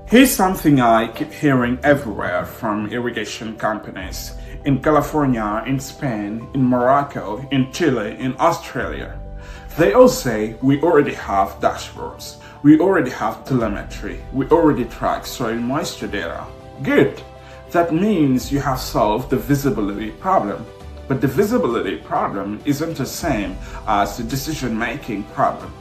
Here's something I keep hearing everywhere from irrigation companies in California, in Spain, in Morocco, in Chile, in Australia. They all say we already have dashboards, we already have telemetry, we already track soil moisture data. Good! That means you have solved the visibility problem. But the visibility problem isn't the same as the decision-making problem.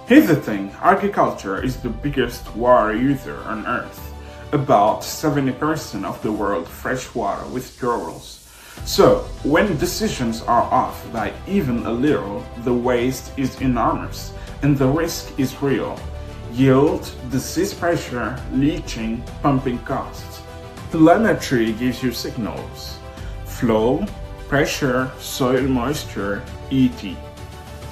Here's the thing, agriculture is the biggest water user on Earth. About 70% of the world's fresh water withdrawals. So, when decisions are off by even a little, the waste is enormous and the risk is real. Yield, disease pressure, leaching, pumping costs. Telemetry gives you signals. Flow, pressure, soil moisture, etc.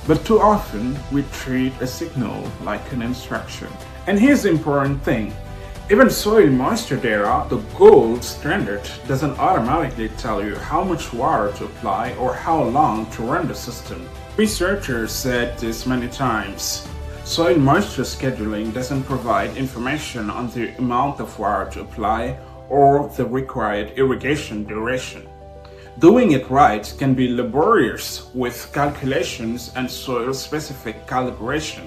But too often, we treat a signal like an instruction. And here's the important thing. Even soil moisture data, the gold standard, doesn't automatically tell you how much water to apply or how long to run the system. Researchers said this many times. Soil moisture scheduling doesn't provide information on the amount of water to apply or the required irrigation duration. Doing it right can be laborious with calculations and soil-specific calibration.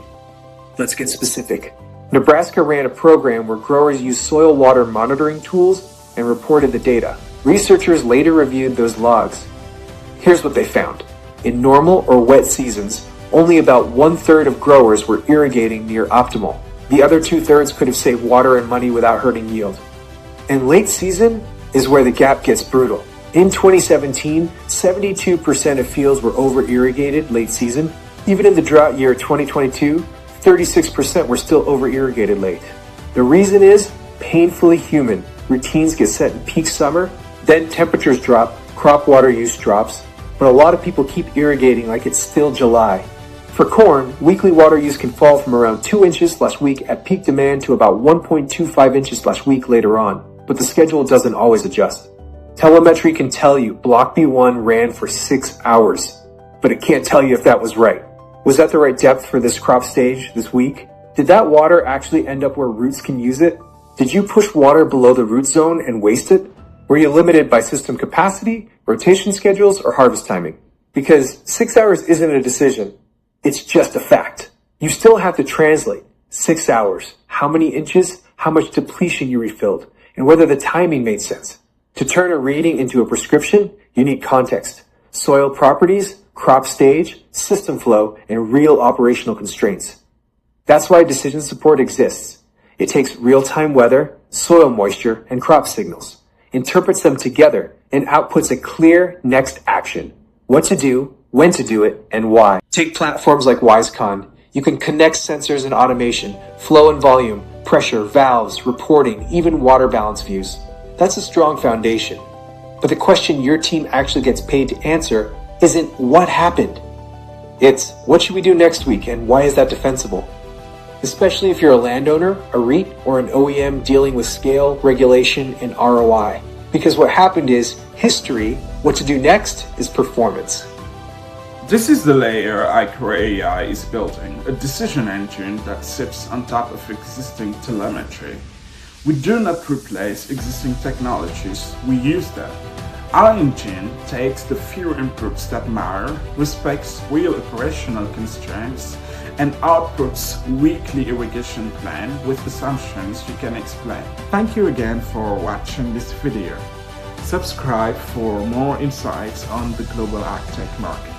Let's get specific. Nebraska ran a program where growers used soil water monitoring tools and reported the data. Researchers later reviewed those logs. Here's what they found. In normal or wet seasons, only about 1/3 of growers were irrigating near optimal. The other 2/3 could have saved water and money without hurting yield. And late season is where the gap gets brutal. In 2017, 72% of fields were over-irrigated late season. Even in the drought year 2022, 36% were still over-irrigated late. The reason is painfully human. Routines get set in peak summer, then temperatures drop, crop water use drops, but a lot of people keep irrigating like it's still July. For corn, weekly water use can fall from around 2 inches last week at peak demand to about 1.25 inches last week later on, but the schedule doesn't always adjust. Telemetry can tell you block B1 ran for 6 hours, but it can't tell you if that was right. Was that the right depth for this crop stage this week? Did that water actually end up where roots can use it? Did you push water below the root zone and waste it? Were you limited by system capacity, rotation schedules, or harvest timing? Because 6 hours isn't a decision. It's just a fact. You still have to translate 6 hours, how many inches, how much depletion you refilled, and whether the timing made sense. To turn a reading into a prescription, you need context, soil properties, crop stage, system flow, and real operational constraints. That's why decision support exists. It takes real-time weather, soil moisture, and crop signals, interprets them together, and outputs a clear next action. What to do, when to do it, and why. Take platforms like WiseCon. You can connect sensors and automation, flow and volume, pressure, valves, reporting, even water balance views. That's a strong foundation. But the question your team actually gets paid to answer isn't what happened. It's what should we do next week and why is that defensible? Especially if you're a landowner, a REIT, or an OEM dealing with scale, regulation, and ROI. Because what happened is history, what to do next is performance. This is the layer AGRO-AI is building, a decision engine that sits on top of existing telemetry. We do not replace existing technologies, we use them. Our engine takes the few inputs that matter, respects real operational constraints, and outputs weekly irrigation plan with assumptions you can explain. Thank you again for watching this video. Subscribe for more insights on the global agtech market.